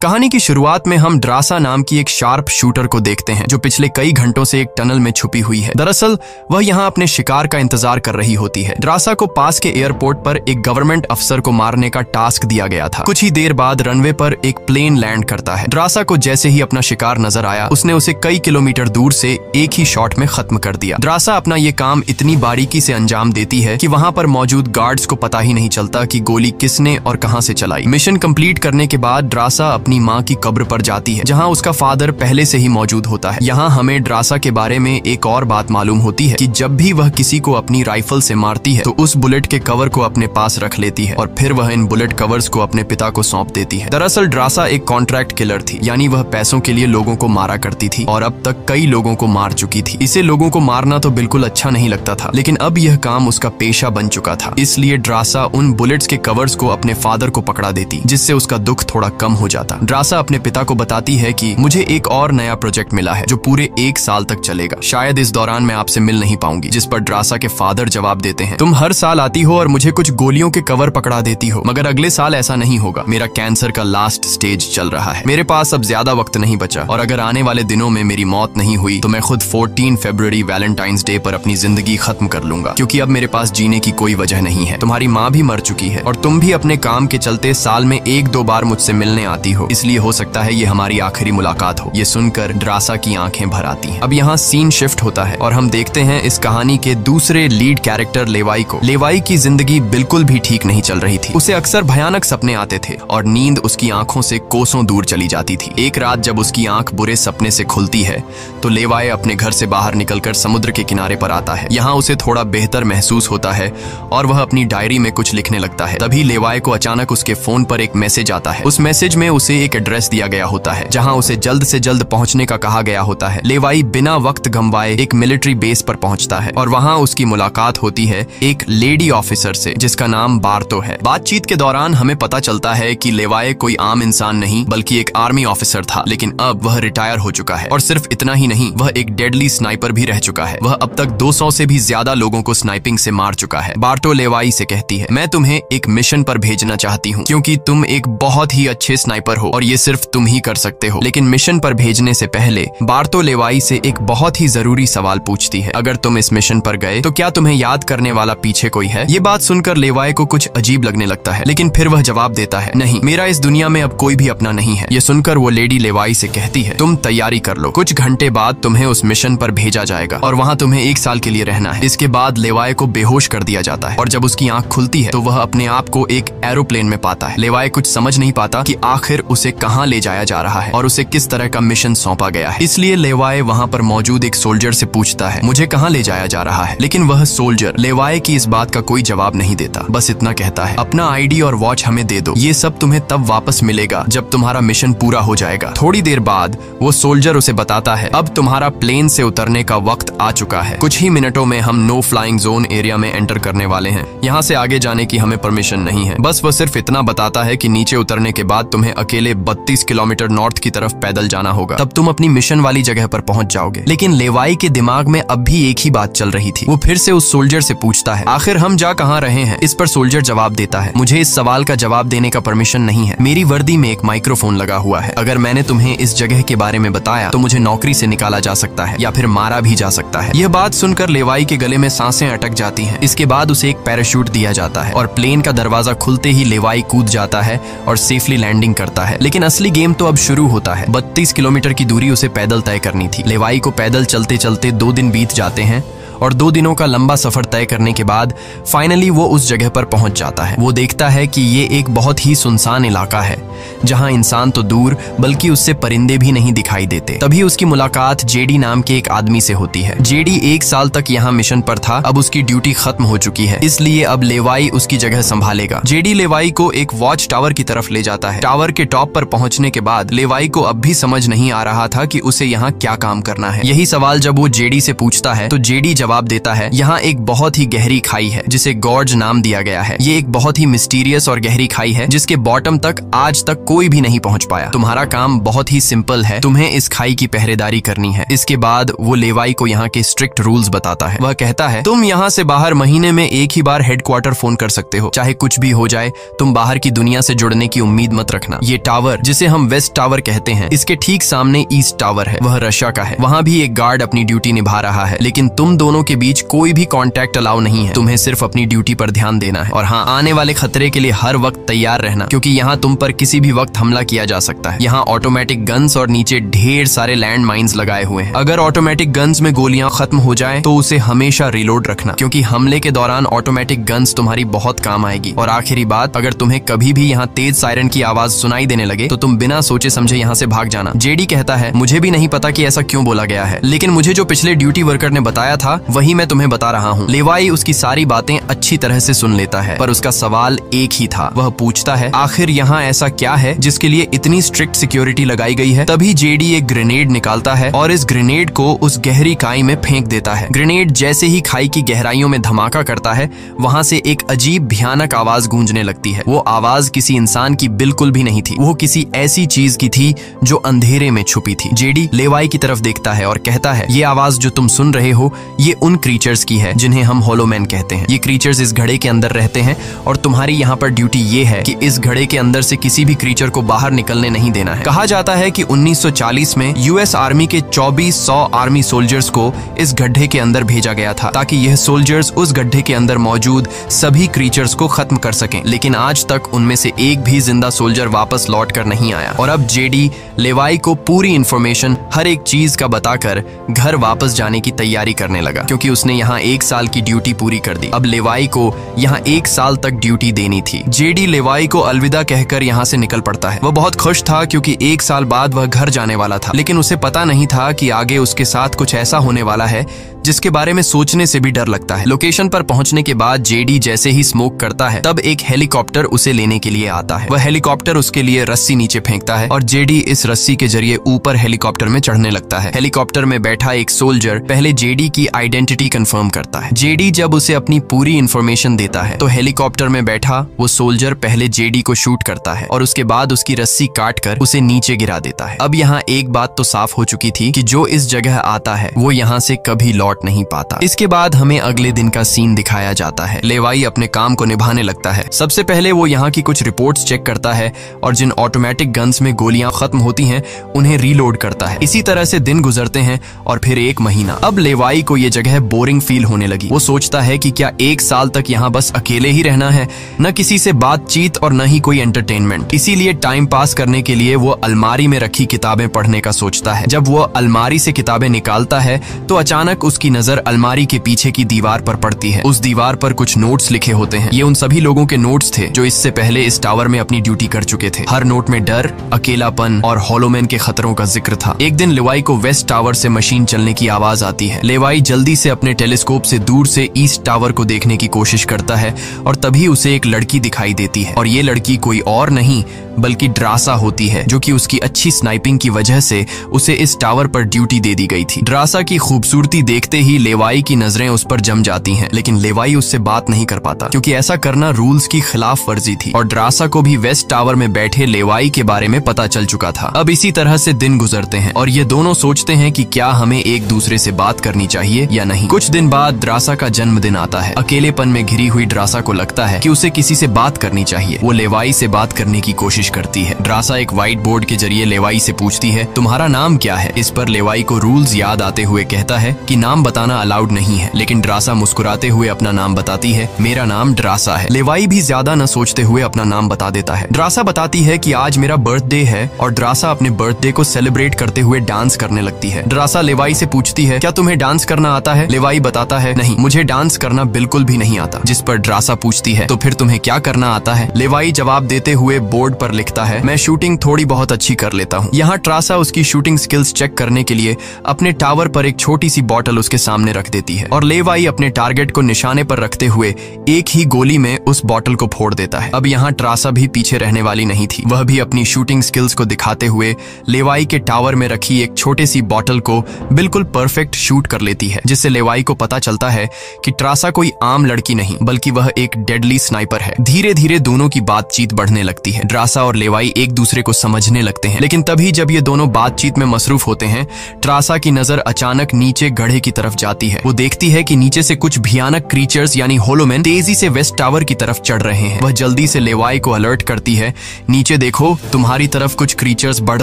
कहानी की शुरुआत में हम ड्रासा नाम की एक शार्प शूटर को देखते हैं जो पिछले कई घंटों से एक टनल में छुपी हुई है। दरअसल वह यहाँ अपने शिकार का इंतजार कर रही होती है। ड्रासा को पास के एयरपोर्ट पर एक गवर्नमेंट अफसर को मारने का टास्क दिया गया था। कुछ ही देर बाद रनवे पर एक प्लेन लैंड करता है। ड्रासा को जैसे ही अपना शिकार नजर आया उसने उसे कई किलोमीटर दूर से एक ही शॉट में खत्म कर दिया। ड्रासा अपना ये काम इतनी बारीकी से अंजाम देती है कि वहाँ पर मौजूद गार्ड्स को पता ही नहीं चलता कि गोली किसने और कहाँ से चलाई। मिशन कंप्लीट करने के बाद ड्रासा अपनी माँ की कब्र पर जाती है जहाँ उसका फादर पहले से ही मौजूद होता है। यहाँ हमें ड्रासा के बारे में एक और बात मालूम होती है कि जब भी वह किसी को अपनी राइफल से मारती है तो उस बुलेट के कवर को अपने पास रख लेती है और फिर वह इन बुलेट कवर्स को अपने पिता को सौंप देती है। दरअसल ड्रासा एक कॉन्ट्रैक्ट किलर थी, यानी वह पैसों के लिए लोगों को मारा करती थी और अब तक कई लोगों को मार चुकी थी। इसे लोगों को मारना तो बिल्कुल अच्छा नहीं लगता था, लेकिन अब यह काम उसका पेशा बन चुका था। इसलिए ड्रासा उन बुलेट्स के कवर्स को अपने फादर को पकड़ा देती, जिससे उसका दुख थोड़ा कम हो जाता। ड्रासा अपने पिता को बताती है कि मुझे एक और नया प्रोजेक्ट मिला है जो पूरे 1 साल तक चलेगा। शायद इस दौरान मैं आपसे मिल नहीं पाऊंगी। जिस पर ड्रासा के फादर जवाब देते हैं, तुम हर साल आती हो और मुझे कुछ गोलियों के कवर पकड़ा देती हो, मगर अगले साल ऐसा नहीं होगा। मेरा कैंसर का लास्ट स्टेज चल रहा है, मेरे पास अब ज्यादा वक्त नहीं बचा और अगर आने वाले दिनों में मेरी मौत नहीं हुई तो मैं खुद 14 फरवरी वैलेंटाइंस डे पर अपनी जिंदगी खत्म कर लूंगा, क्योंकि अब मेरे पास जीने की कोई वजह नहीं है। तुम्हारी माँ भी मर चुकी है और तुम भी अपने काम के चलते साल में 1-2 बार मुझसे मिलने आती हो, इसलिए हो सकता है ये हमारी आखिरी मुलाकात हो। ये सुनकर ड्रासा की आंखें भर आती हैं। अब यहाँ सीन शिफ्ट होता है और हम देखते हैं इस कहानी के दूसरे लीड कैरेक्टर लेवाई को। लेवाई की जिंदगी बिल्कुल भी ठीक नहीं चल रही थी। उसे अक्सर भयानक सपने आते थे और नींद उसकी आंखों से कोसों दूर चली जाती थी। एक रात जब उसकी आंख बुरे सपने से खुलती है तो लेवाई अपने घर से बाहर निकलकर समुद्र के किनारे पर आता है। यहाँ उसे थोड़ा बेहतर महसूस होता है और वह अपनी डायरी में कुछ लिखने लगता है। तभी लेवाई को अचानक उसके फोन पर एक मैसेज आता है। उस मैसेज में उसे एक एड्रेस दिया गया होता है जहाँ उसे जल्द से जल्द पहुंचने का कहा गया होता है। लेवाई बिना वक्त गंवाए एक मिलिट्री बेस पर पहुंचता है और वहां उसकी मुलाकात होती है एक लेडी ऑफिसर से जिसका नाम बार्तो है। बातचीत के दौरान हमें पता चलता है कि लेवाई कोई आम इंसान नहीं बल्कि एक आर्मी ऑफिसर था, लेकिन अब वह रिटायर हो चुका है और सिर्फ इतना ही नहीं, वह एक डेडली स्नाइपर भी रह चुका है। वह अब तक 200 से भी ज्यादा लोगों को स्नाइपिंग से मार चुका है। बार्तो लेवाई से कहती है, मैं तुम्हें एक मिशन पर भेजना चाहती हूँ क्योंकि तुम एक बहुत ही अच्छे स्नाइपर हो और ये सिर्फ तुम ही कर सकते हो। लेकिन मिशन पर भेजने से पहले बार्तो लेवाई से एक बहुत ही जरूरी सवाल पूछती है, अगर तुम इस मिशन पर गए तो क्या तुम्हें याद करने वाला पीछे कोई है? ये बात सुनकर लेवाई को कुछ अजीब लगने लगता है, लेकिन फिर वह जवाब देता है, नहीं, मेरा इस दुनिया में अब कोई भी अपना नहीं है। ये सुनकर वो लेडी लेवाई से कहती है, तुम तैयारी कर लो, कुछ घंटे बाद तुम्हें उस मिशन पर भेजा जाएगा और वहाँ तुम्हें 1 साल के लिए रहना है। इसके बाद लेवाई को बेहोश कर दिया जाता है और जब उसकी आंख खुलती है तो वह अपने आप को एक एरोप्लेन में पाता है। लेवाई कुछ समझ नहीं पाता कि आखिर उसे कहाँ ले जाया जा रहा है और उसे किस तरह का मिशन सौंपा गया है। इसलिए लेवाई वहाँ पर मौजूद एक सोल्जर से पूछता है, मुझे कहाँ ले जाया जा रहा है? लेकिन वह सोल्जर लेवाई की इस बात का कोई जवाब नहीं देता, बस इतना कहता है, अपना आईडी और वॉच हमें दे दो, ये सब तुम्हें तब वापस मिलेगा जब तुम्हारा मिशन पूरा हो जाएगा। थोड़ी देर बाद वो सोल्जर उसे बताता है, अब तुम्हारा प्लेन से उतरने का वक्त आ चुका है। कुछ ही मिनटों में हम नो फ्लाइंग जोन एरिया में एंटर करने वाले हैं। यहाँ से आगे जाने की हमें परमिशन नहीं है। बस वह सिर्फ इतना बताता है कि नीचे उतरने के बाद तुम्हें अकेले 32 किलोमीटर नॉर्थ की तरफ पैदल जाना होगा, तब तुम अपनी मिशन वाली जगह पर पहुंच जाओगे। लेकिन लेवाई के दिमाग में अब भी एक ही बात चल रही थी। वो फिर से उस सोल्जर से पूछता है, आखिर हम जा कहाँ रहे हैं? इस पर सोल्जर जवाब देता है, मुझे इस सवाल का जवाब देने का परमिशन नहीं है। मेरी वर्दी में एक माइक्रोफोन लगा हुआ है। अगर मैंने तुम्हें इस जगह के बारे में बताया तो मुझे नौकरी से निकाला जा सकता है या फिर मारा भी जा सकता है। यह बात सुनकर लेवाई के गले में सांसें अटक जाती हैं। इसके बाद उसे एक पैराशूट दिया जाता है और प्लेन का दरवाजा खुलते ही लेवाई कूद जाता है और सेफली लैंडिंग करता है। लेकिन असली गेम तो अब शुरू होता है। 32 किलोमीटर की दूरी उसे पैदल तय करनी थी। लेवाई को पैदल चलते चलते 2 दिन बीत जाते हैं और 2 दिनों का लंबा सफर तय करने के बाद फाइनली वो उस जगह पर पहुंच जाता है। वो देखता है कि ये एक बहुत ही सुनसान इलाका है जहां इंसान तो दूर बल्कि उससे परिंदे भी नहीं दिखाई देते। तभी उसकी मुलाकात जेडी नाम के एक आदमी से होती है। जेडी 1 साल तक यहाँ मिशन पर था, अब उसकी ड्यूटी खत्म हो चुकी है, इसलिए अब लेवाई उसकी जगह संभालेगा। जेडी लेवाई को एक वॉच टावर की तरफ ले जाता है। टावर के टॉप पर पहुंचने के बाद लेवाई को अब भी समझ नहीं आ रहा था कि उसे यहाँ क्या काम करना है। यही सवाल जब वो जेडी से पूछता है तो जेडी जवाब देता है, यहाँ एक बहुत ही गहरी खाई है जिसे गॉर्ज नाम दिया गया है। ये एक बहुत ही मिस्टीरियस और गहरी खाई है जिसके बॉटम तक आज तक कोई भी नहीं पहुंच पाया। तुम्हारा काम बहुत ही सिंपल है, तुम्हें इस खाई की पहरेदारी करनी है। इसके बाद वो लेवाई को यहाँ के स्ट्रिक्ट रूल्स बताता है। वह कहता है, तुम यहाँ से बाहर महीने में एक ही बार हेडक्वार्टर फोन कर सकते हो, चाहे कुछ भी हो जाए। तुम बाहर की दुनिया से जुड़ने की उम्मीद मत रखना। ये टावर, जिसे हम वेस्ट टावर कहते हैं, इसके ठीक सामने ईस्ट टावर है, वह रशिया का है। वहाँ भी एक गार्ड अपनी ड्यूटी निभा रहा है, लेकिन तुम दोनों के बीच कोई भी कांटेक्ट अलाउ नहीं है। तुम्हें सिर्फ अपनी ड्यूटी पर ध्यान देना है और हाँ, आने वाले खतरे के लिए हर वक्त तैयार रहना, क्योंकि यहाँ तुम पर किसी भी वक्त हमला किया जा सकता है। यहाँ ऑटोमेटिक गन्स और नीचे ढेर सारे लैंड माइंस लगाए हुए हैं। अगर ऑटोमेटिक गन्स में गोलियां खत्म हो जाए तो उसे हमेशा रिलोड रखना, क्योंकि हमले के दौरान ऑटोमेटिक गन्स तुम्हारी बहुत काम आएगी। और आखिरी बात, अगर तुम्हें कभी भी यहाँ तेज सायरन की आवाज सुनाई देने लगे तो तुम बिना सोचे समझे यहाँ से भाग जाना। जेडी कहता है, मुझे भी नहीं पता कि ऐसा क्यों बोला गया है, लेकिन मुझे जो पिछले ड्यूटी वर्कर ने बताया था वही मैं तुम्हें बता रहा हूँ। लेवाई उसकी सारी बातें अच्छी तरह से सुन लेता है, पर उसका सवाल एक ही था। वह पूछता है, आखिर यहाँ ऐसा क्या है जिसके लिए इतनी स्ट्रिक्ट सिक्योरिटी लगाई गई है? तभी जेडी एक ग्रेनेड निकालता है और इस ग्रेनेड को उस गहरी खाई में फेंक देता है। ग्रेनेड जैसे ही खाई की गहराइयों में धमाका करता है, वहाँ से एक अजीब भयानक आवाज गूंजने लगती है। वो आवाज किसी इंसान की बिल्कुल भी नहीं थी, वो किसी ऐसी चीज की थी जो अंधेरे में छुपी थी। जेडी लेवाई की तरफ देखता है और कहता है, ये आवाज जो तुम सुन रहे हो, ये उन क्रीचर्स की है जिन्हें हम होलोमैन कहते हैं। ये क्रीचर्स इस घड़े के अंदर रहते हैं और तुम्हारी यहाँ पर ड्यूटी ये है कि इस घड़े के अंदर से किसी भी क्रीचर को बाहर निकलने नहीं देना है। कहा जाता है कि 1940 में यूएस आर्मी के 2400 आर्मी सोल्जर्स को इस गड्ढे के अंदर भेजा गया था, ताकि यह सोल्जर्स उस गड्ढे के अंदर मौजूद सभी क्रीचर्स को खत्म कर सकें। लेकिन आज तक उनमें से एक भी जिंदा सोल्जर वापस लौट कर नहीं आया। और अब जेडी लेवाई को पूरी इंफॉर्मेशन, हर एक चीज का बताकर घर वापस जाने की तैयारी करने लगा, क्योंकि उसने यहाँ 1 साल की ड्यूटी पूरी कर दी। अब लेवाई को यहाँ 1 साल तक ड्यूटी देनी थी। जेडी लेवाई को अलविदा कहकर यहाँ से निकल पड़ता है। वह बहुत खुश था क्योंकि 1 साल बाद वह घर जाने वाला था, लेकिन उसे पता नहीं था कि आगे उसके साथ कुछ ऐसा होने वाला है जिसके बारे में सोचने से भी डर लगता है। लोकेशन पर पहुंचने के बाद जेडी जैसे ही स्मोक करता है, तब एक हेलीकॉप्टर उसे लेने के लिए आता है। वह हेलीकॉप्टर उसके लिए रस्सी नीचे फेंकता है और जेडी इस रस्सी के जरिए ऊपर हेलीकॉप्टर में चढ़ने लगता है। हेलीकॉप्टर में बैठा एक सोल्जर पहले जेडी की आइडेंटिटी कंफर्म करता है। जेडी जब उसे अपनी पूरी इंफॉर्मेशन देता है तो हेलीकॉप्टर में बैठा वो सोल्जर पहले जेडी को शूट करता है और उसके बाद उसकी रस्सी काट कर उसे नीचे गिरा देता है। अब यहाँ एक बात तो साफ हो चुकी थी कि जो इस जगह आता है वो यहाँ से कभी लौट नहीं पाता। इसके बाद हमें अगले दिन का सीन दिखाया जाता है। लेवाई अपने काम को निभाने लगता है। सबसे पहले वो यहाँ की कुछ रिपोर्ट्स चेक करता है और जिन ऑटोमेटिक गन्स में गोलियां खत्म होती हैं उन्हें रीलोड करता है। इसी तरह से दिन गुजरते हैं और फिर 1 महीना। अब लेवाई को ये जगह बोरिंग फील होने लगी। वो सोचता है कि क्या 1 साल तक यहाँ बस अकेले ही रहना है, न किसी से बातचीत और न ही कोई एंटरटेनमेंट। इसीलिए टाइम पास करने के लिए वो अलमारी में रखी किताबें पढ़ने का सोचता है। जब वो अलमारी से किताबें निकालता है तो अचानक उसकी नजर अलमारी के पीछे की दीवार पर पड़ती है। उस दीवार पर कुछ नोट्स लिखे होते हैं। ये उन सभी लोगों के नोट्स थे जो इससे पहले इस टावर में अपनी ड्यूटी कर चुके थे। हर नोट में डर, अकेलापन और होलोमैन के खतरों का जिक्र था। एक दिन लेवाई को वेस्ट टावर से मशीन चलने की आवाज आती है। लेवाई जल्दी से अपने टेलीस्कोप से दूर से ईस्ट टावर को देखने की कोशिश करता है और तभी उसे एक लड़की दिखाई देती है। और ये लड़की कोई और नहीं बल्कि ड्रासा होती है, जो कि उसकी अच्छी स्नाइपिंग की वजह से उसे इस टावर पर ड्यूटी दे दी गई थी। ड्रासा की खूबसूरती देखते ही लेवाई की नजरें उस पर जम जाती हैं, लेकिन लेवाई उससे बात नहीं कर पाता क्योंकि ऐसा करना रूल्स की खिलाफ वर्जी थी और ड्रासा को भी वेस्ट टावर में बैठे लेवाई के बारे में पता चल चुका था। अब इसी तरह से दिन गुजरते हैं और ये दोनों सोचते हैं कि क्या हमें एक दूसरे से बात करनी चाहिए या नहीं। कुछ दिन बाद ड्रासा का जन्मदिन आता है। अकेलेपन में घिरी हुई ड्रासा को लगता है कि उसे किसी से बात करनी चाहिए। वो लेवाई से बात करने की कोशिश करती है। ड्रासा एक व्हाइट बोर्ड के जरिए लेवाई से पूछती है, तुम्हारा नाम क्या है? इस पर लेवाई को रूल्स याद आते हुए कहता है कि नाम बताना अलाउड नहीं है, लेकिन ड्रासा मुस्कुराते हुए अपना नाम बताती है, मेरा नाम ड्रासा है। लेवाई भी ज्यादा न सोचते हुए अपना नाम बता देता है। ड्रासा बताती है कि आज मेरा बर्थडे है और ड्रासा अपने बर्थडे को सेलिब्रेट करते हुए डांस करने लगती है। ड्रासा लेवाई से पूछती है, क्या तुम्हें डांस करना आता है? लेवाई बताता है, नहीं, मुझे डांस करना बिल्कुल भी नहीं आता। जिस पर ड्रासा पूछती है, तो फिर तुम्हें क्या करना आता है? लेवाई जवाब देते हुए बोर्ड पर पर लिखता है, मैं शूटिंग थोड़ी बहुत अच्छी कर लेता हूँ। यहाँ ट्रासा उसकी शूटिंग स्किल्स चेक करने के लिए अपने टावर पर एक छोटी सी बॉटल उसके सामने रख देती है और लेवाई अपने टारगेट को निशाने पर रखते हुए एक ही गोली में उस बॉटल को फोड़ देता है। अब यहाँ ट्रासा भी पीछे रहने वाली नहीं थी। वह भी अपनी शूटिंग स्किल्स को दिखाते हुए लेवाई के टावर में रखी एक छोटी सी बॉटल को बिल्कुल परफेक्ट शूट कर लेती है, जिससे लेवाई को पता चलता है कि ट्रासा कोई आम लड़की नहीं बल्कि वह एक डेडली स्नाइपर है। धीरे धीरे दोनों की बातचीत बढ़ने लगती है। ट्रासा और लेवाई एक दूसरे को समझने लगते हैं, लेकिन तभी जब ये दोनों बातचीत में मसरूफ होते हैं, ट्रासा की नजर अचानक नीचे गड्ढे की तरफ जाती है। वो देखती है कि नीचे से कुछ भयानक क्रीचर्स यानी होलोमैन तेजी से वेस्ट टावर की तरफ चढ़ रहे हैं। वह जल्दी से लेवाई को अलर्ट करती है, नीचे देखो, तुम्हारी तरफ कुछ क्रीचर्स बढ़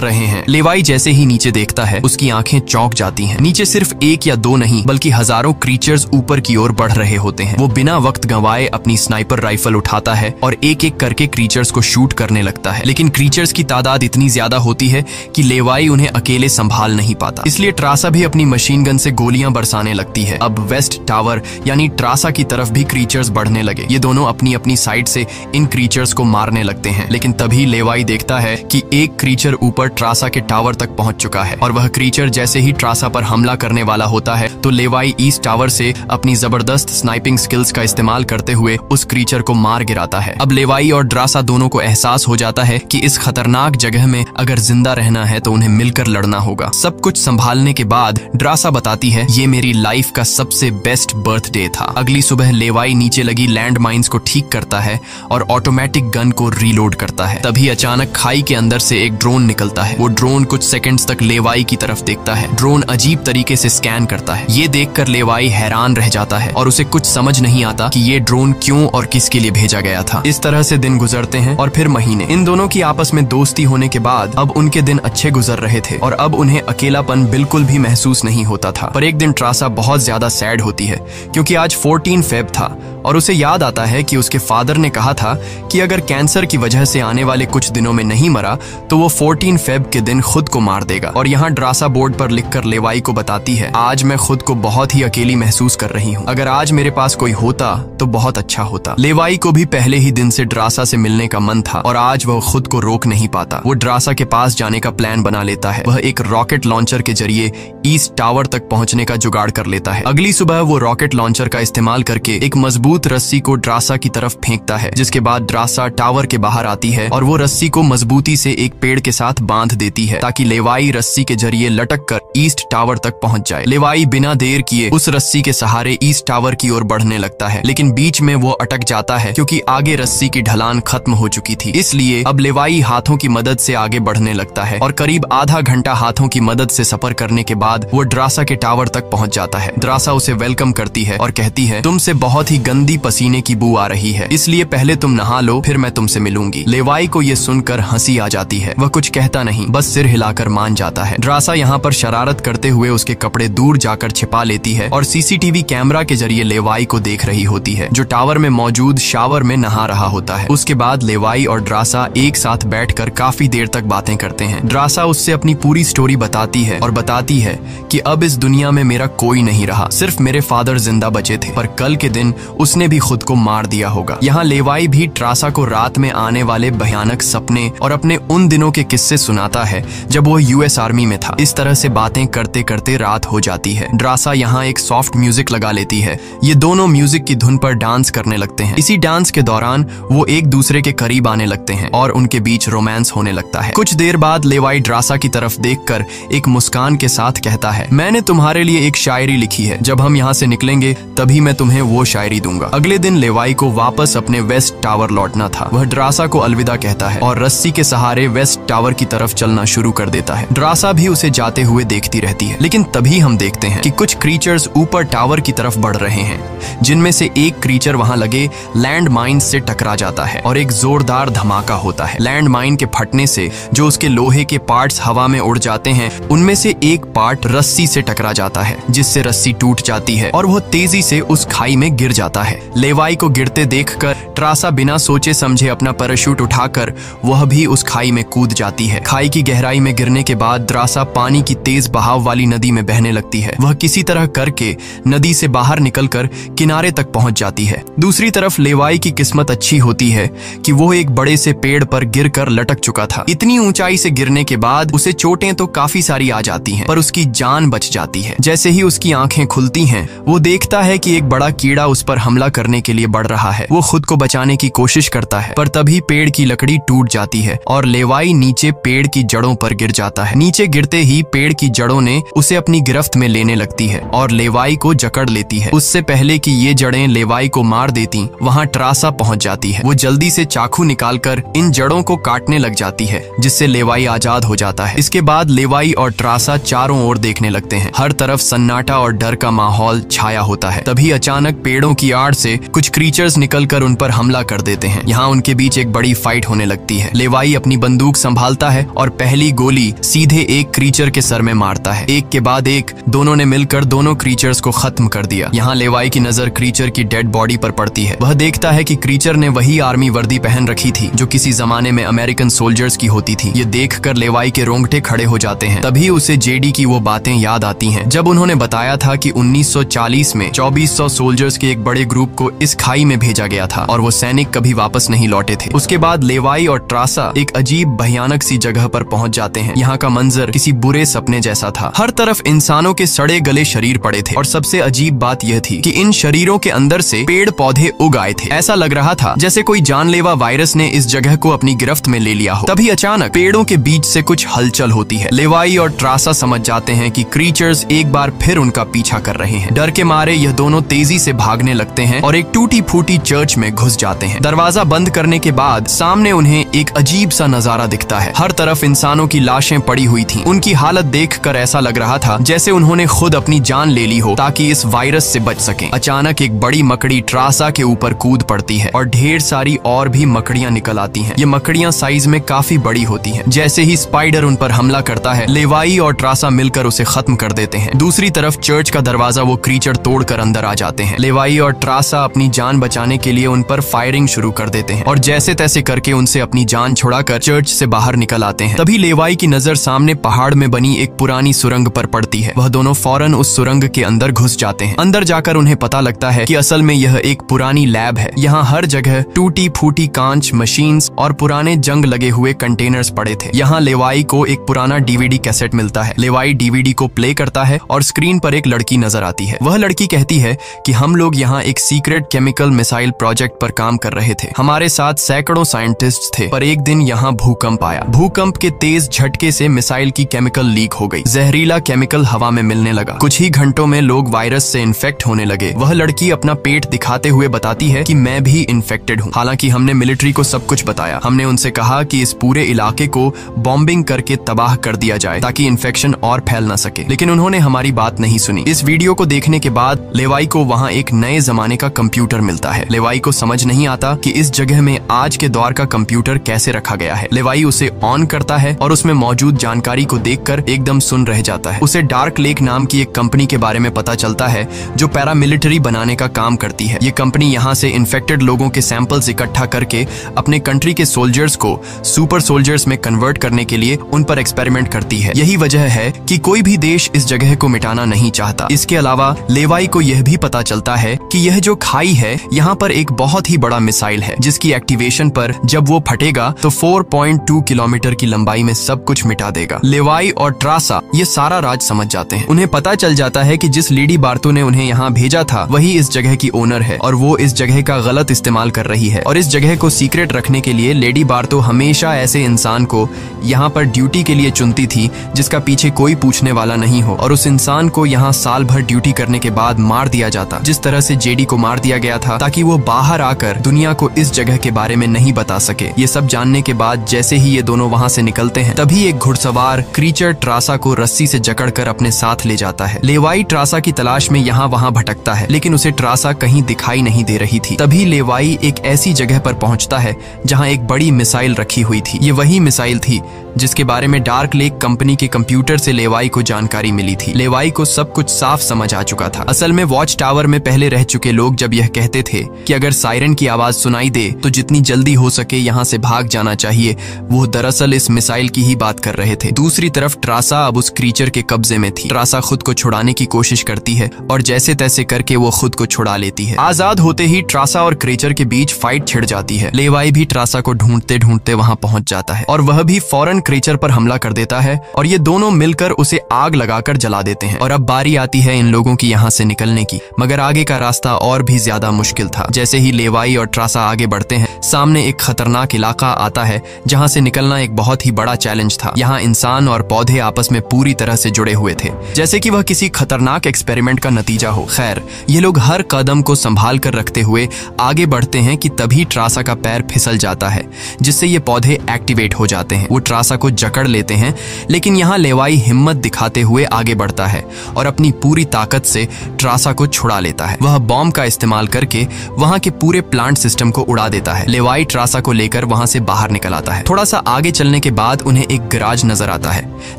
रहे हैं। लेवाई जैसे ही नीचे देखता है, उसकी आंखें चौंक जाती हैं। नीचे सिर्फ एक या दो नहीं बल्कि हजारों क्रीचर्स ऊपर की ओर बढ़ रहे होते हैं। वो बिना वक्त गंवाए अपनी स्नाइपर राइफल उठाता है और एक एक करके क्रीचर्स को शूट करने लगता है, लेकिन क्रीचर्स की तादाद इतनी ज्यादा होती है कि लेवाई उन्हें अकेले संभाल नहीं पाता। इसलिए ट्रासा भी अपनी मशीन गन से गोलियां बरसाने लगती है। अब वेस्ट टावर यानी ट्रासा की तरफ भी क्रीचर्स बढ़ने लगे। ये दोनों अपनी अपनी साइड से इन क्रीचर्स को मारने लगते हैं, लेकिन तभी लेवाई देखता है कि एक क्रीचर ऊपर ट्रासा के टावर तक पहुंच चुका है और वह क्रीचर जैसे ही ट्रासा पर हमला करने वाला होता है तो लेवाई ईस्ट टावर से अपनी जबरदस्त स्नाइपिंग स्किल्स का इस्तेमाल करते हुए उस क्रीचर को मार गिराता है। अब लेवाई और ट्रासा दोनों को एहसास हो जाता है कि इस खतरनाक जगह में अगर जिंदा रहना है तो उन्हें मिलकर लड़ना होगा। सब कुछ संभालने के बाद ट्रासा बताती है, ये मेरी लाइफ का सबसे बेस्ट बर्थडे था। अगली सुबह लेवाई नीचे लगी लैंड माइंस को ठीक करता है और ऑटोमेटिक गन को रीलोड करता है। तभी अचानक खाई के अंदर से एक ड्रोन निकलता है। वो ड्रोन कुछ सेकंड्स तक लेवाई की तरफ देखता है। ड्रोन अजीब तरीके से स्कैन करता है। ये देखकर लेवाई हैरान रह जाता है और उसे कुछ समझ नहीं आता कि ये ड्रोन क्यों और किसके लिए भेजा गया था। इस तरह से दिन गुजरते हैं और फिर महीने। इन दोनों की आपस में दोस्ती होने के बाद अब उनके दिन अच्छे गुजर रहे थे और अब उन्हें अकेलापन बिल्कुल भी महसूस नहीं होता था। पर एक दिन ट्रासा बहुत ज्यादा सैड होती है क्योंकि आज 14 फेब था और उसे याद आता है कि उसके फादर ने कहा था कि अगर कैंसर की वजह से आने वाले कुछ दिनों में नहीं मरा तो वो 14 फेब के दिन खुद को मार देगा। और यहाँ ट्रासा बोर्ड पर लिखकर लेवाई को बताती है, आज मैं खुद को बहुत ही अकेली महसूस कर रही हूँ। अगर आज मेरे पास कोई होता तो बहुत अच्छा होता। लेवाई को भी पहले ही दिन से ट्रासा से मिलने का मन था और आज वह खुद को रोक नहीं पाता। वो ट्रासा के पास जाने का प्लान बना लेता है। वह एक रॉकेट लॉन्चर के जरिए ईस्ट टावर तक पहुंचने का जुगाड़ कर लेता है। अगली सुबह वो रॉकेट लॉन्चर का इस्तेमाल करके एक मजबूत रस्सी को ट्रासा की तरफ फेंकता है, जिसके बाद ट्रासा टावर के बाहर आती है और वो रस्सी को मजबूती से एक पेड़ के साथ बांध देती है ताकि लेवाई रस्सी के जरिए लटक कर ईस्ट टावर तक पहुंच जाए। लेवाई बिना देर किए उस रस्सी के सहारे ईस्ट टावर की ओर बढ़ने लगता है, लेकिन बीच में वो अटक जाता है क्योंकि आगे रस्सी की ढलान खत्म हो चुकी थी। इसलिए अब लेवाई हाथों की मदद से आगे बढ़ने लगता है और करीब आधा घंटा हाथों की मदद से सफर करने के बाद वो ट्रासा के टावर तक पहुंच जाता है। ट्रासा उसे वेलकम करती है और कहती है, तुमसे बहुत ही गंदी पसीने की बू आ रही है, इसलिए पहले तुम नहा लो, फिर मैं तुमसे मिलूंगी। लेवाई को ये सुनकर हंसी आ जाती है। वह कुछ कहता नहीं, बस सिर हिलाकर मान जाता है। ट्रासा यहाँ पर शरारत करते हुए उसके कपड़े दूर जाकर छिपा लेती है और सीसीटीवी कैमरा के जरिए लेवाई को देख रही होती है, जो टावर में मौजूद शावर में नहा रहा होता है। उसके बाद लेवाई और ट्रासा एक साथ बैठकर काफी देर तक बातें करते हैं। ट्रासा उससे अपनी पूरी स्टोरी बताती है और बताती है कि अब इस दुनिया में मेरा कोई नहीं रहा, सिर्फ मेरे फादर जिंदा बचे थे, पर कल के दिन उसने भी खुद को मार दिया होगा। यहाँ लेवाई भी ट्रासा को रात में आने वाले भयानक सपने और अपने उन दिनों के किस्से सुनाता है जब वो यूएस आर्मी में था। इस तरह से बातें करते करते रात हो जाती है। ट्रासा यहाँ एक सॉफ्ट म्यूजिक लगा लेती है। ये दोनों म्यूजिक की धुन पर डांस करने लगते हैं। इसी डांस के दौरान वो एक दूसरे के करीब आने लगते हैं और उनके बीच रोमांस होने लगता है। कुछ देर बाद लेवाई ट्रासा की तरफ देखकर एक मुस्कान के साथ कहता है, मैंने तुम्हारे लिए एक शायरी लिखी है, जब हम यहाँ से निकलेंगे तभी मैं तुम्हें वो शायरी दूंगा। अगले दिन लेवाई को वापस अपने वेस्ट टावर लौटना था। वह ट्रासा को अलविदा कहता है और रस्सी के सहारे वेस्ट टावर की तरफ चलना शुरू कर देता है। ट्रासा भी उसे जाते हुए देखती रहती है, लेकिन तभी हम देखते हैं कि कुछ क्रीचर्स ऊपर टावर की तरफ बढ़ रहे हैं, जिनमें से एक क्रीचर वहां लगे लैंड माइन से टकरा जाता है और एक जोरदार धमाका होता है। लैंड माइन के फटने से जो उसके लोहे के पार्ट्स हवा में उड़ जाते हैं, उनमें से एक पार्ट रस्सी से टकरा जाता है, जिससे रस्सी टूट जाती है और वह तेजी से उस खाई में गिर जाता है। लेवाई को गिरते देखकर ट्रासा बिना सोचे समझे अपना पैराशूट उठाकर वह भी उस खाई में कूद जाती है। खाई की गहराई में गिरने के बाद ट्रासा पानी की तेज बहाव वाली नदी में बहने लगती है। वह किसी तरह करके नदी से बाहर निकलकर किनारे तक पहुंच जाती है। दूसरी तरफ लेवाई की किस्मत अच्छी होती है कि वो एक बड़े से पेड़ पेड़ पर गिरकर लटक चुका था। इतनी ऊंचाई से गिरने के बाद उसे चोटें तो काफी सारी आ जाती हैं, पर उसकी जान बच जाती है। जैसे ही उसकी आंखें खुलती हैं, वो देखता है कि एक बड़ा कीड़ा उस पर हमला करने के लिए बढ़ रहा है। वो खुद को बचाने की कोशिश करता है, पर तभी पेड़ की लकड़ी टूट जाती है और लेवाई नीचे पेड़ की जड़ों पर गिर जाता है। नीचे गिरते ही पेड़ की जड़ों ने उसे अपनी गिरफ्त में लेने लगती है और लेवाई को जकड़ लेती है। उससे पहले कि ये जड़ें लेवाई को मार देती, वहां ट्रासा पहुंच जाती है। वो जल्दी से चाकू निकालकर इन जड़ों को काटने लग जाती है, जिससे लेवाई आजाद हो जाता है। इसके बाद लेवाई और ट्रासा चारों ओर देखने लगते हैं। हर तरफ सन्नाटा और डर का माहौल छाया होता है। तभी अचानक पेड़ों की आड़ से कुछ क्रीचर्स निकलकर उन पर हमला कर देते हैं। यहाँ उनके बीच एक बड़ी फाइट होने लगती है। लेवाई अपनी बंदूक संभालता है और पहली गोली सीधे एक क्रीचर के सर में मारता है। एक के बाद एक दोनों ने मिलकर दोनों क्रीचर्स को खत्म कर दिया। यहाँ लेवाई की नजर क्रीचर की डेड बॉडी पर पड़ती है। वह देखता है कि क्रीचर ने वही आर्मी वर्दी पहन रखी थी जो किसी जमाने में अमेरिकन सोल्जर्स की होती थी। ये देखकर लेवाई के रोंगटे खड़े हो जाते हैं। तभी उसे जेडी की वो बातें याद आती हैं जब उन्होंने बताया था कि 1940 में 2400 सोल्जर्स के एक बड़े ग्रुप को इस खाई में भेजा गया था और वो सैनिक कभी वापस नहीं लौटे थे। उसके बाद लेवाई और ट्रासा एक अजीब भयानक सी जगह पर पहुंच जाते हैं। यहाँ का मंजर किसी बुरे सपने जैसा था। हर तरफ इंसानों के सड़े गले शरीर पड़े थे और सबसे अजीब बात यह थी कि इन शरीरों के अंदर से पेड़ पौधे उग आए थे। ऐसा लग रहा था जैसे कोई जानलेवा वायरस ने इस जगह को अपनी गिरफ्त में ले लिया हो। तभी अचानक पेड़ों के बीच से कुछ हलचल होती है। लेवाई और ट्रासा समझ जाते हैं कि क्रीचर्स एक बार फिर उनका पीछा कर रहे हैं। डर के मारे यह दोनों तेजी से भागने लगते हैं और एक टूटी फूटी चर्च में घुस जाते हैं। दरवाजा बंद करने के बाद सामने उन्हें एक अजीब सा नजारा दिखता है। हर तरफ इंसानों की लाशें पड़ी हुई थीं। उनकी हालत देखकर ऐसा लग रहा था जैसे उन्होंने खुद अपनी जान ले ली हो ताकि इस वायरस से बच सकें। अचानक एक बड़ी मकड़ी ट्रासा के ऊपर कूद पड़ती है और ढेर सारी और भी मकड़ियां निकल आती हैं। ये मकड़ियां साइज में काफी बड़ी होती हैं। जैसे ही स्पाइडर उन पर हमला करता है, लेवाई और ट्रासा मिलकर उसे खत्म कर देते हैं। दूसरी तरफ चर्च का दरवाजा वो क्रीचर तोड़कर अंदर आ जाते हैं। लेवाई और ट्रासा अपनी जान बचाने के लिए उन पर फायरिंग शुरू कर देते हैं और जैसे तैसे करके उनसे अपनी जान छुड़ाकर चर्च से बाहर निकल आते हैं। तभी लेवाई की नजर सामने पहाड़ में बनी एक पुरानी सुरंग पर पड़ती है। वह दोनों फौरन उस सुरंग के अंदर घुस जाते हैं। अंदर जाकर उन्हें पता लगता है कि असल में यह एक पुरानी लैब है। यहाँ हर जगह टूटी फूटी कांच, मशीन्स और पुराने जंग लगे हुए कंटेनर्स पड़े थे। यहाँ लेवाई को एक पुराना डीवीडी कैसेट मिलता है। लेवाई डीवीडी को प्ले करता है और स्क्रीन पर एक लड़की नजर आती है। वह लड़की कहती है कि हम लोग यहाँ एक सीक्रेट केमिकल मिसाइल प्रोजेक्ट पर काम कर रहे थे। हमारे साथ सैकड़ों साइंटिस्ट थे, पर एक दिन यहाँ भूकंप आया। भूकंप के तेज झटके से मिसाइल की केमिकल लीक हो गई। जहरीला केमिकल हवा में मिलने लगा। कुछ ही घंटों में लोग वायरस से इन्फेक्ट होने लगे। वह लड़की अपना पेट दिखाते हुए बताती है कि मैं भी इन्फेक्टेड हूँ। हालांकि हमने मिलिट्री को सब कुछ बताया। हमने उनसे कहा कि इस पूरे इलाके को बॉम्बिंग करके तबाह कर दिया जाए ताकि इन्फेक्शन और फैल न सके, लेकिन उन्होंने हमारी बात नहीं सुनी। इस वीडियो को देखने के बाद लेवाई को वहाँ एक नए जमाने का कंप्यूटर मिलता है। लेवाई को समझ नहीं आता कि इस जगह में आज के दौर का कंप्यूटर कैसे रखा गया है। लेवाई उसे ऑन करता है और उसमें मौजूद जानकारी को देखकर एकदम सुन रह जाता है। उसे डार्क लेक नाम की एक कंपनी के बारे में पता चलता है जो पैरामिलिट्री बनाने का काम करती है। ये कंपनी यहाँ से इन्फेक्टेड लोगों के सैंपल्स इकट्ठा करके अपने कंट्री के सोल्जर्स को सुपर सोल्जर्स में कन्वर्ट करने के लिए उन पर एक्सपेरिमेंट करती है। यही वजह है कि कोई भी देश इस जगह को मिटाना नहीं चाहता। इसके अलावा लेवाई को यह भी पता चलता है कि यह जो खाई है यहाँ पर एक बहुत ही बड़ा मिसाइल है जिसकी एक्टिवेशन पर जब वो फटेगा तो 4.2 किलोमीटर की लंबाई में सब कुछ मिटा देगा। लेवाई और ट्रासा ये सारा राज समझ जाते हैं। उन्हें पता चल जाता है कि जिस लेडी बार्तो ने उन्हें यहाँ भेजा था वही इस जगह की ओनर है और वो इस जगह का गलत इस्तेमाल कर रही है। और इस जगह को सीक्रेट रखने के लिए लेडी बार्तो हमेशा ऐसे इंसान को यहाँ पर ड्यूटी के लिए चुनती थी जिसका पीछे कोई पूछने वाला नहीं हो, और उस इंसान को यहाँ साल भर ड्यूटी करने के बाद मार दिया जाता, जिस तरह से जेडी को मार दिया गया था ताकि वो बाहर आकर दुनिया को इस जगह के बारे में नहीं बता सके। ये सब जानने के बाद जैसे ही ये दोनों वहाँ से निकलते हैं तभी एक घुड़सवार क्रीचर ट्रासा को रस्सी से जकड़कर अपने साथ ले जाता है। लेवाई ट्रासा की तलाश में यहाँ वहाँ भटकता है लेकिन उसे ट्रासा कहीं दिखाई नहीं दे रही थी। तभी लेवाई एक ऐसी जगह पर पहुँचता है जहाँ एक बड़ी मिसाइल रखी हुई थी। ये वही मिसाइल थी जिसके बारे में डार्क लेक कंपनी के कंप्यूटर से लेवाई को जानकारी मिली थी। लेवाई को सब कुछ साफ समझ आ चुका था। असल में वॉच टावर में पहले रह चुके लोग जब यह कहते थे कि अगर सायरन की आवाज सुनाई दे तो जितनी जल्दी हो सके यहाँ से भाग जाना चाहिए, वो दरअसल इस मिसाइल की ही बात कर रहे थे। दूसरी तरफ ट्रासा अब उस क्रीचर के कब्जे में थी। ट्रासा खुद को छुड़ाने की कोशिश करती है और जैसे तैसे करके वो खुद को छुड़ा लेती है। आजाद होते ही ट्रासा और क्रीचर के बीच फाइट छिड़ जाती है। लेवाई भी ट्रासा को ढूंढते ढूंढते वहां पहुंच जाता है और वह भी फौरन क्रीचर पर हमला कर देता है और ये दोनों मिलकर उसे आग लगाकर जला देते हैं। और अब बारी आती है इन लोगों की यहाँ से निकलने की, मगर आगे का रास्ता और भी ज्यादा मुश्किल था। जैसे ही लेवाई और ट्रासा आगे बढ़ते हैं, सामने एक खतरनाक इलाका आता है जहाँ से निकलना एक बहुत ही बड़ा चैलेंज था। यहाँ इंसान और पौधे आपस में पूरी तरह से जुड़े हुए थे, जैसे कि वह किसी खतरनाक एक्सपेरिमेंट का नतीजा हो। खैर, ये लोग हर कदम को संभाल कर रखते हुए आगे बढ़ते हैं कि तभी ट्रासा का पैर फिसल जाता है, जिससे ये पौधे एक्टिवेट हो जाते हैं। वो ट्रासा को जकड़ लेते हैं, लेकिन यहाँ लेवाई हिम्मत दिखाते हुए आगे बढ़ता है और अपनी पूरी ताकत से ट्रासा को छुड़ा लेता है। वह बॉम्ब का इस्तेमाल करके वहां के पूरे प्लांट सिस्टम को उड़ा देता है। लेवाई ट्रासा को लेकर वहां से बाहर निकल आता है। थोड़ा सा आगे चलने के बाद उन्हें एक गैराज नजर आता है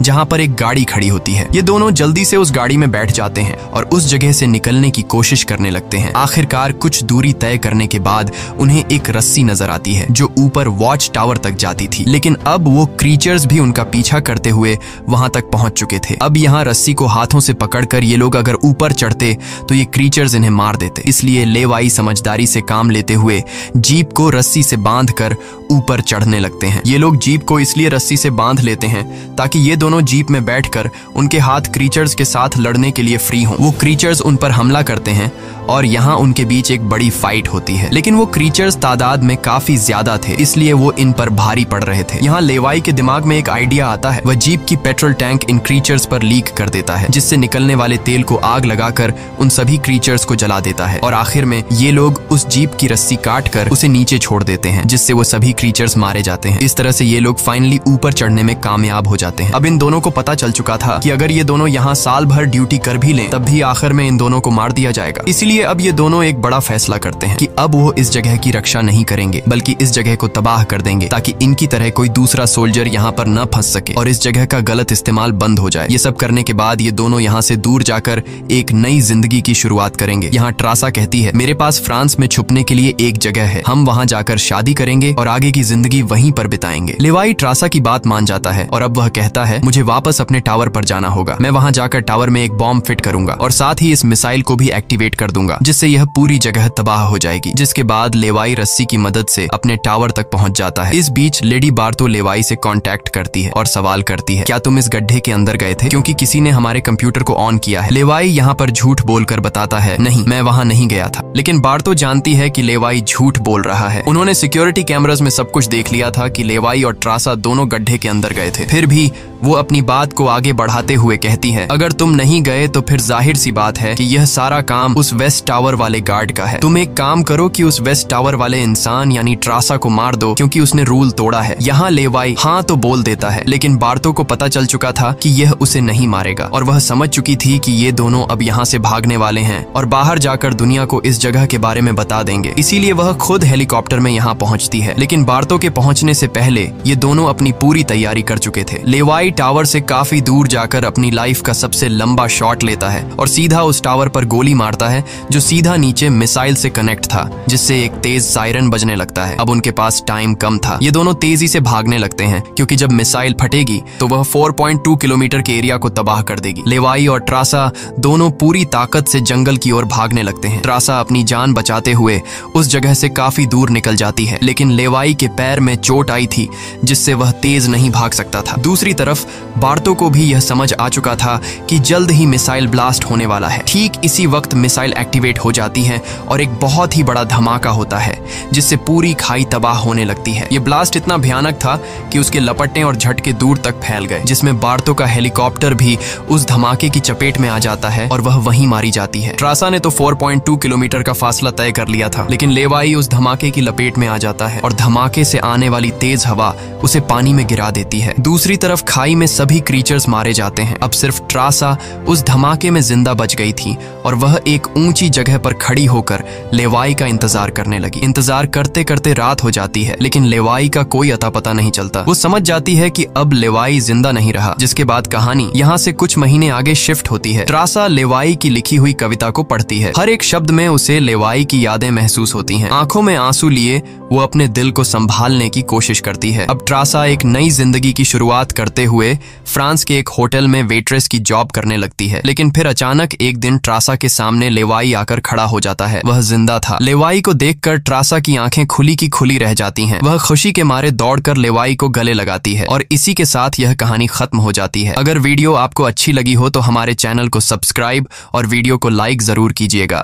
जहां पर एक गाड़ी खड़ी होती है। ये दोनों जल्दी से उस गाड़ी में बैठ जाते हैं और उस जगह से निकलने की कोशिश करने लगते हैं। आखिरकार कुछ दूरी तय करने के बाद उन्हें एक रस्सी नजर आती है जो ऊपर वॉच टावर तक जाती थी, लेकिन अब वो क्रीचर्स भी उनका पीछा करते हुए वहां तक पहुंच चुके थे। अब यहाँ रस्सी को हाथों से पकड़कर ये लोग अगर ऊपर चढ़ते तो ये क्रीचर्स इन्हें मार देते। इसलिए लेवाई समझदारी से काम लेते हुए जीप को रस्सी से बांधकर ऊपर चढ़ने लगते हैं। ये लोग जीप को इसलिए रस्सी से बांध लेते हैं ताकि ये दोनों जीप में बैठकर उनके हाथ क्रीचर्स के साथ लड़ने के लिए फ्री हों। वो क्रीचर्स उन पर हमला करते हैं और यहाँ उनके बीच एक बड़ी फाइट होती है, लेकिन वो क्रीचर्स तादाद में काफी ज्यादा थे, इसलिए वो इन पर भारी पड़ रहे थे। यहाँ लेवाई के दिमाग में एक आइडिया आता है। वह जीप की पेट्रोल टैंक इन क्रीचर्स पर लीक कर देता है, जिससे निकलने वाले तेल को आग लगाकर उन सभी क्रीचर्स को जला देता है और आखिर में ये लोग उस जीप की रस्सी काटकर उसे नीचे छोड़ देते हैं, जिससे वो सभी क्रीचर्स मारे जाते हैं। इस तरह से ये लोग फाइनली ऊपर चढ़ने में कामयाब हो जाते हैं। अब इन दोनों को पता चल चुका था कि अगर ये दोनों यहाँ साल भर ड्यूटी कर भी लें, तब भी आखिर में इन दोनों को मार दिया जाएगा। इसीलिए अब ये दोनों एक बड़ा फैसला करते हैं कि अब वो इस जगह की रक्षा नहीं करेंगे, बल्कि इस जगह को तबाह कर देंगे ताकि इनकी तरह कोई दूसरा सोल्जर यहाँ पर न फंस सके और इस जगह का गलत इस्तेमाल बंद हो जाए। ये सब करने के बाद ये दोनों यहाँ से दूर जाकर एक नई जिंदगी की शुरुआत करेंगे। यहाँ ट्रासा कहती है, मेरे पास फ्रांस में छुपने के लिए एक जगह है, हम वहाँ जाकर शादी करेंगे और आगे की जिंदगी वहीं पर बिताएंगे। लेवाई ट्रासा की बात मान जाता है और अब वह कहता है, मुझे वापस अपने टावर पर जाना होगा। मैं वहाँ जाकर टावर में एक बॉम्ब फिट करूंगा और साथ ही इस मिसाइल को भी एक्टिवेट कर दूंगा, जिससे यह पूरी जगह तबाह हो जाएगी। जिसके बाद लेवाई रस्सी की मदद से अपने टावर तक पहुंच जाता है। इस बीच लेडी बार्तो लेवाई से कांटेक्ट करती है और सवाल करती है, क्या तुम इस गड्ढे के अंदर गए थे, क्योंकि किसी ने हमारे कंप्यूटर को ऑन किया है। लेवाई यहाँ पर झूठ बोलकर बताता है, नहीं, मैं वहाँ नहीं गया था। लेकिन बार्तो जानती है कि लेवाई झूठ बोल रहा है। उन्होंने सिक्योरिटी कैमरास में सब कुछ देख लिया था कि लेवाई और ट्रासा दोनों गड्ढे के अंदर गए थे। फिर भी वो अपनी बात को आगे बढ़ाते हुए कहती है, अगर तुम नहीं गए तो फिर जाहिर सी बात है कि यह सारा काम उस वेस्ट टावर वाले गार्ड का है। तुम एक काम करो कि उस वेस्ट टावर वाले इंसान यानी ट्रासा को मार दो, क्योंकि उसने रूल तोड़ा है। यहाँ लेवाई हाँ तो बोल देता है, लेकिन बार्तो को पता चल चुका था कि यह उसे नहीं मारेगा और वह समझ चुकी थी कि ये दोनों अब यहाँ से भागने वाले हैं और बाहर जाकर दुनिया को इस जगह के बारे में बता देंगे। इसीलिए वह खुद हेलीकॉप्टर में यहाँ पहुँचती है, लेकिन बार्तो के पहुँचने से पहले ये दोनों अपनी पूरी तैयारी कर चुके थे। लेवाई टावर से काफी दूर जाकर अपनी लाइफ का सबसे लंबा शॉट लेता है और सीधा उस टावर पर गोली मारता है जो सीधा नीचे मिसाइल से कनेक्ट था, जिससे एक तेज सायरन बजने लगता है। अब उनके पास टाइम कम था। ये दोनों तेजी से भागने लगते हैं क्योंकि जब मिसाइल फटेगी तो वह 4.2 किलोमीटर के एरिया को तबाह कर देगी। लेवाई और ट्रासा दोनों पूरी ताकत से जंगल की ओर भागने लगते हैं। ट्रासा अपनी जान बचाते हुए उस जगह से काफी दूर निकल जाती है, लेकिन लेवाई के पैर में चोट आई थी जिससे वह तेज नहीं भाग सकता था। दूसरी तरफ बार्तो को भी यह समझ आ चुका था कि जल्द ही मिसाइल ब्लास्ट होने वाला है। ठीक इसी वक्त मिसाइल एक्टिवेट हो जाती है और एक बहुत ही बड़ा धमाका होता है जिससे पूरी खाई तबाह होने लगती है। यह ब्लास्ट इतना भयानक था कि उसके लपटने और झटके दूर तक फैल गए, जिसमें बार्तो का हेलीकॉप्टर भी उस धमाके की चपेट में आ जाता है और वह वहीं मारी जाती है। ट्रासा ने तो 4.2 किलोमीटर का फासला तय कर लिया था, लेकिन लेवाई उस धमाके की लपेट में आ जाता है और धमाके से आने वाली तेज हवा उसे पानी में गिरा देती है। दूसरी तरफ खाई में सभी क्रीचर्स मारे जाते हैं। अब सिर्फ ट्रासा उस धमाके में जिंदा बच गई थी और वह एक ऊंची जगह पर खड़ी होकर लेवाई का इंतजार करने लगी। इंतजार करते करते रात हो जाती है, लेकिन लेवाई का कोई अता पता नहीं चलता। वो समझ जाती है कि अब लेवाई जिंदा नहीं रहा, जिसके बाद कहानी यहाँ से कुछ महीने आगे शिफ्ट होती है। ट्रासा लेवाई की लिखी हुई कविता को पढ़ती है। हर एक शब्द में उसे लेवाई की यादें महसूस होती हैं। आंखों में आंसू लिए वो अपने दिल को संभालने की कोशिश करती है। अब ट्रासा एक नई जिंदगी की शुरुआत करते हुए फ्रांस के एक होटल में वेट्रेस की जॉब करने लगती है, लेकिन फिर अचानक एक दिन ट्रासा के सामने लेवाई आकर खड़ा हो जाता है। वह जिंदा था। लेवाई को देखकर ट्रासा की आंखें खुली की खुली रह जाती हैं। वह खुशी के मारे दौड़कर लेवाई को गले लगाती है और इसी के साथ यह कहानी खत्म हो जाती है। अगर वीडियो आपको अच्छी लगी हो तो हमारे चैनल को सब्सक्राइब और वीडियो को लाइक जरूर कीजिएगा।